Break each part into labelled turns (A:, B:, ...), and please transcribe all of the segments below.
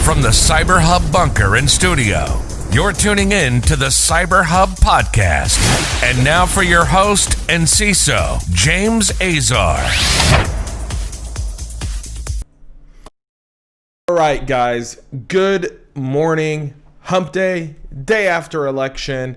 A: From the CyberHub bunker and studio, you're tuning in to the CyberHub Podcast. And now for your host and CISO, James Azar.
B: All right, guys, good morning. Hump day, day after election.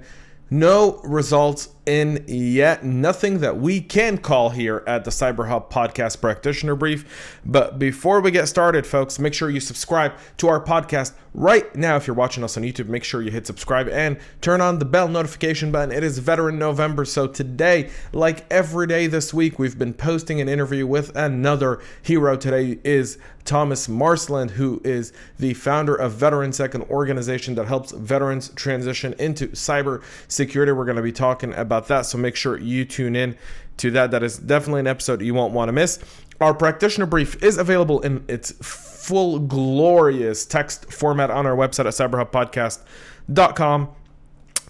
B: No results in yet. Nothing that we can call here at the CyberHub Podcast Practitioner Brief. But before we get started, folks, make sure you subscribe to our podcast right now. If you're watching us on YouTube, make sure you hit subscribe and turn on the bell notification button. It is Veteran November, so today, like every day this week, we've been posting an interview with another hero. Today is Thomas Marsland, who is the founder of VeteranSec, an organization that helps veterans transition into cybersecurity. We're going to be talking about that, so make sure you tune in to that. That is definitely an episode you won't want to miss. Our practitioner brief is available in its full glorious text format on our website at cyberhubpodcast.com.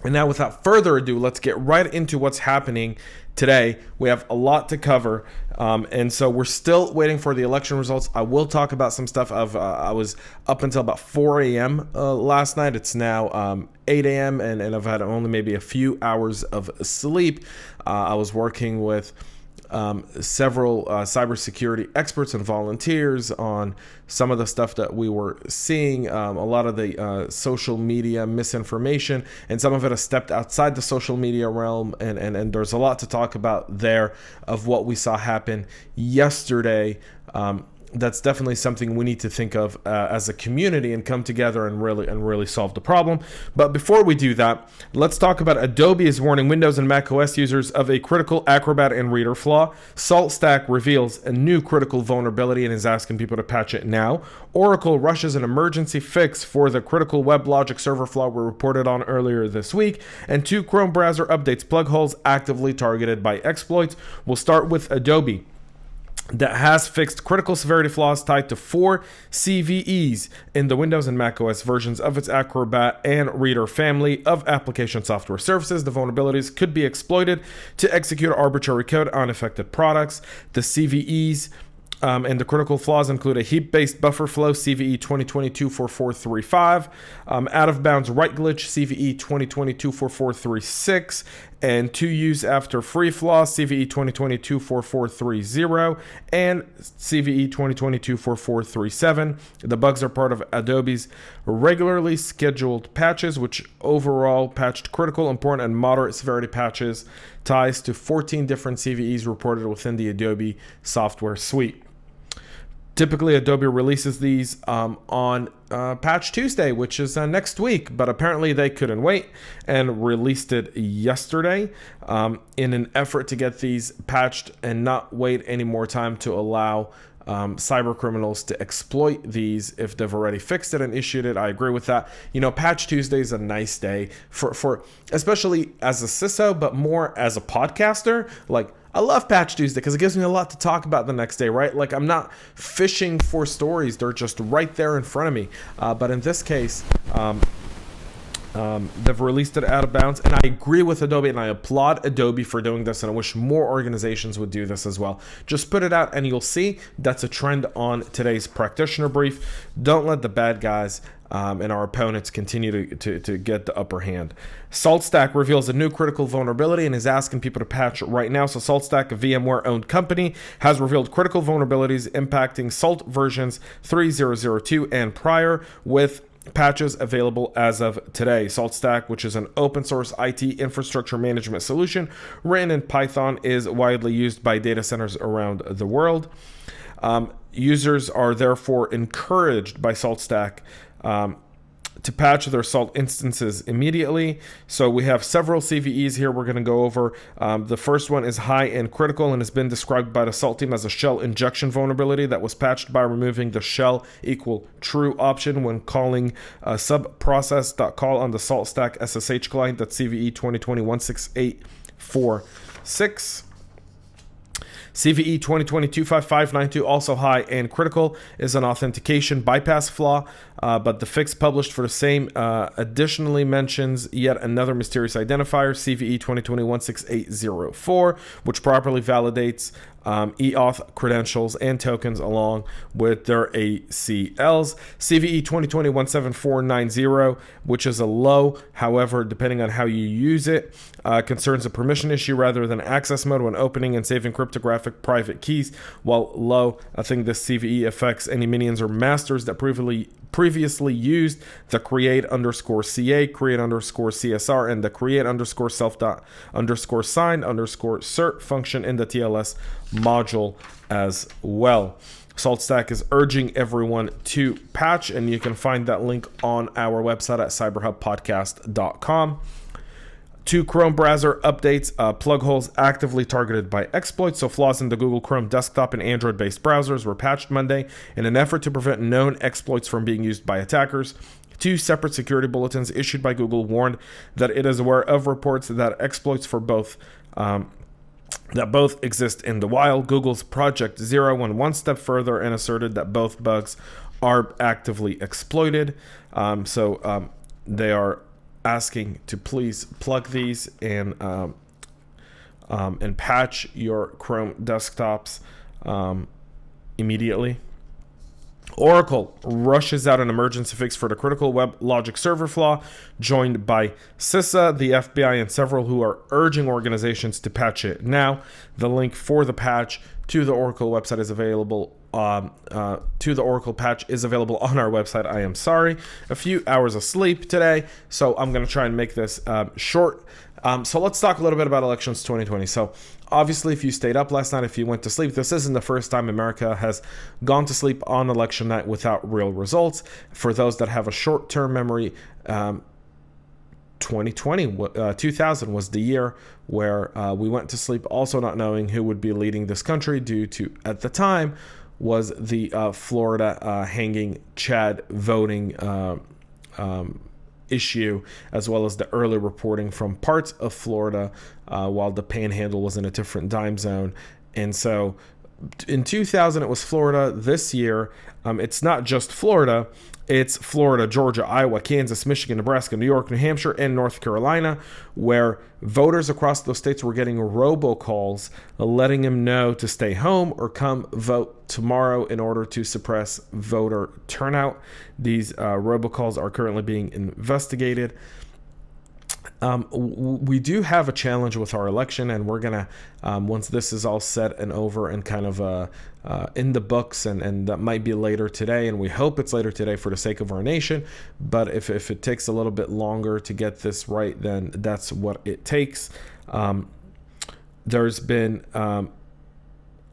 B: And now, without further ado, let's get right into what's happening today. We have a lot to cover, and so we're still waiting for the election results. I will talk about some stuff. I was up until about 4 a.m. Last night. It's now 8 a.m., and I've had only maybe a few hours of sleep. I was working with several cybersecurity experts and volunteers on some of the stuff that we were seeing, a lot of the social media misinformation, and some of it has stepped outside the social media realm, and there's a lot to talk about there of what we saw happen yesterday. That's definitely something we need to think of as a community and come together and really solve the problem. But before we do that, let's talk about Adobe is warning Windows and Mac OS users of a critical Acrobat and Reader flaw. Saltstack reveals a new critical vulnerability and is asking people to patch it now. Oracle rushes an emergency fix for the critical WebLogic server flaw we reported on earlier this week. And 2 Chrome browser updates plug holes actively targeted by exploits. We'll start with Adobe, that has fixed critical severity flaws tied to 4 CVEs in the Windows and Mac OS versions of its Acrobat and Reader family of application software services. The vulnerabilities could be exploited to execute arbitrary code on affected products. The CVEs and the critical flaws include a heap-based buffer flow, CVE 2022-4435, out-of-bounds write glitch, CVE 2022-4436, and 2 use after free flaw, CVE 2022-4430, and CVE 2022-4437. The bugs are part of Adobe's regularly scheduled patches, which overall patched critical, important, and moderate severity patches ties to 14 different CVEs reported within the Adobe software suite. Typically, Adobe releases these on Patch Tuesday, which is next week, but apparently they couldn't wait and released it yesterday in an effort to get these patched and not wait any more time to allow cyber criminals to exploit these if they've already fixed it and issued it. I agree with that. You know, Patch Tuesday is a nice day for especially as a CISO, but more as a podcaster. Like, I love Patch Tuesday because it gives me a lot to talk about the next day, right? Like, I'm not fishing for stories. They're just right there in front of me. But in this case, they've released it out of bounds, and I agree with Adobe, and I applaud Adobe for doing this, and I wish more organizations would do this as well. Just put it out, and you'll see that's a trend on today's practitioner brief. Don't let the bad guys and our opponents continue to get the upper hand. Saltstack reveals a new critical vulnerability and is asking people to patch right now. So Saltstack, a VMware-owned company, has revealed critical vulnerabilities impacting Salt versions 3.0.0.2 and prior, with patches available as of today. Saltstack, which is an open source IT infrastructure management solution written in Python, is widely used by data centers around the world. Users are therefore encouraged by Saltstack to patch their Salt instances immediately. So we have several CVEs here we're going to go over. The first one is high and critical and has been described by the Salt team as a shell injection vulnerability that was patched by removing the shell equal true option when calling subprocess.call on the Saltstack SSH client. That's CVE 2021-6846. CVE 2022-5592, also high and critical, is an authentication bypass flaw, but the fix published for the same additionally mentions yet another mysterious identifier, CVE 2021-6804, which properly validates e-auth credentials and tokens along with their ACLs. CVE 2020-17490, which is a low. However, depending on how you use it, concerns a permission issue rather than access mode when opening and saving cryptographic private keys. While low, I think this CVE affects any minions or masters that previously used the create_CA, create_CSR, and the create_self._signed_cert function in the TLS module as well. Saltstack is urging everyone to patch, and you can find that link on our website at cyberhubpodcast.com. 2 Chrome browser updates, plug holes actively targeted by exploits. So flaws in the Google Chrome desktop and Android-based browsers were patched Monday in an effort to prevent known exploits from being used by attackers. 2 separate security bulletins issued by Google warned that it is aware of reports that exploits for both exist in the wild. Google's Project Zero went one step further and asserted that both bugs are actively exploited. They are asking to please plug these and patch your Chrome desktops immediately. Oracle rushes out an emergency fix for the critical web logic server flaw, joined by CISA, the FBI, and several who are urging organizations to patch it now. The link for the patch to the Oracle website is available. To the Oracle patch is available on our website. I am sorry, a few hours of sleep today, so I'm going to try and make this short. So let's talk a little bit about elections 2020. So obviously, if you stayed up last night, if you went to sleep, this isn't the first time America has gone to sleep on election night without real results. For those that have a short-term memory, 2000 was the year where we went to sleep also not knowing who would be leading this country due to, at the time, was the Florida hanging Chad voting issue, as well as the early reporting from parts of Florida while the Panhandle was in a different time zone. And so in 2000, it was Florida. This year, it's not just Florida. It's Florida, Georgia, Iowa, Kansas, Michigan, Nebraska, New York, New Hampshire, and North Carolina, where voters across those states were getting robocalls letting them know to stay home or come vote tomorrow in order to suppress voter turnout. These robocalls are currently being investigated. We do have a challenge with our election, and we're gonna once this is all set and over and kind of in the books, and that might be later today, and we hope it's later today for the sake of our nation. But if it takes a little bit longer to get this right, then that's what it takes. There's been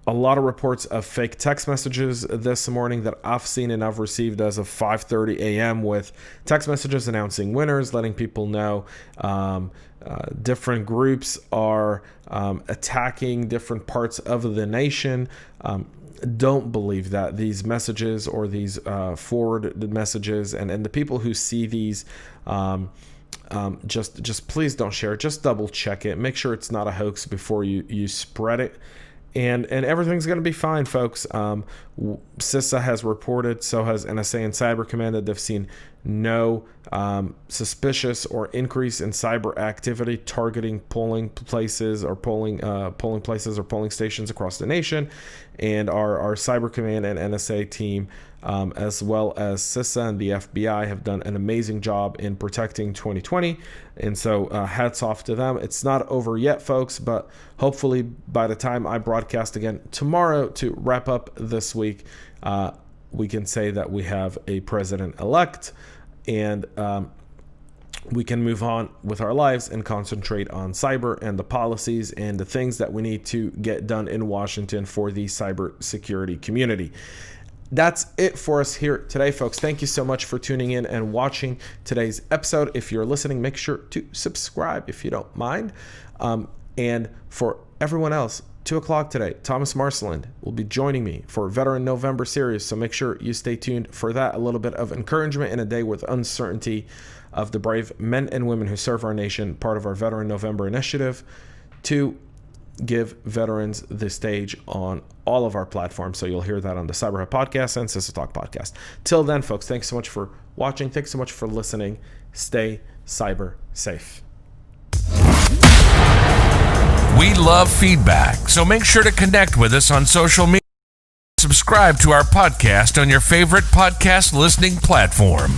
B: a lot of reports of fake text messages this morning that I've seen and I've received as of 5:30 a.m. with text messages announcing winners, letting people know different groups are attacking different parts of the nation. Don't believe that these messages or these forwarded messages and the people who see these just please don't share it. Just double check it. Make sure it's not a hoax before you spread it. And everything's going to be fine, folks. CISA has reported, so has NSA and Cyber Command, that they've seen no suspicious or increase in cyber activity targeting polling places or polling stations across the nation. And our Cyber Command and NSA team, as well as CISA and the FBI, have done an amazing job in protecting 2020. And so hats off to them. It's not over yet, folks, but hopefully by the time I broadcast again tomorrow to wrap up this week, we can say that we have a president-elect, and we can move on with our lives and concentrate on cyber and the policies and the things that we need to get done in Washington for the cybersecurity community. That's it for us here today, folks. Thank you so much for tuning in and watching today's episode. If you're listening, make sure to subscribe if you don't mind. And for everyone else, 2 o'clock today, Thomas Marceland will be joining me for Veteran November series. So make sure you stay tuned for that. A little bit of encouragement in a day with uncertainty of the brave men and women who serve our nation, part of our Veteran November initiative, to give veterans the stage on all of our platforms. So you'll hear that on the CyberHub Podcast and CISA Talk Podcast. Till then, folks, thanks so much for watching. Thanks so much for listening. Stay cyber safe.
A: We love feedback, so make sure to connect with us on social media. Subscribe to our podcast on your favorite podcast listening platform.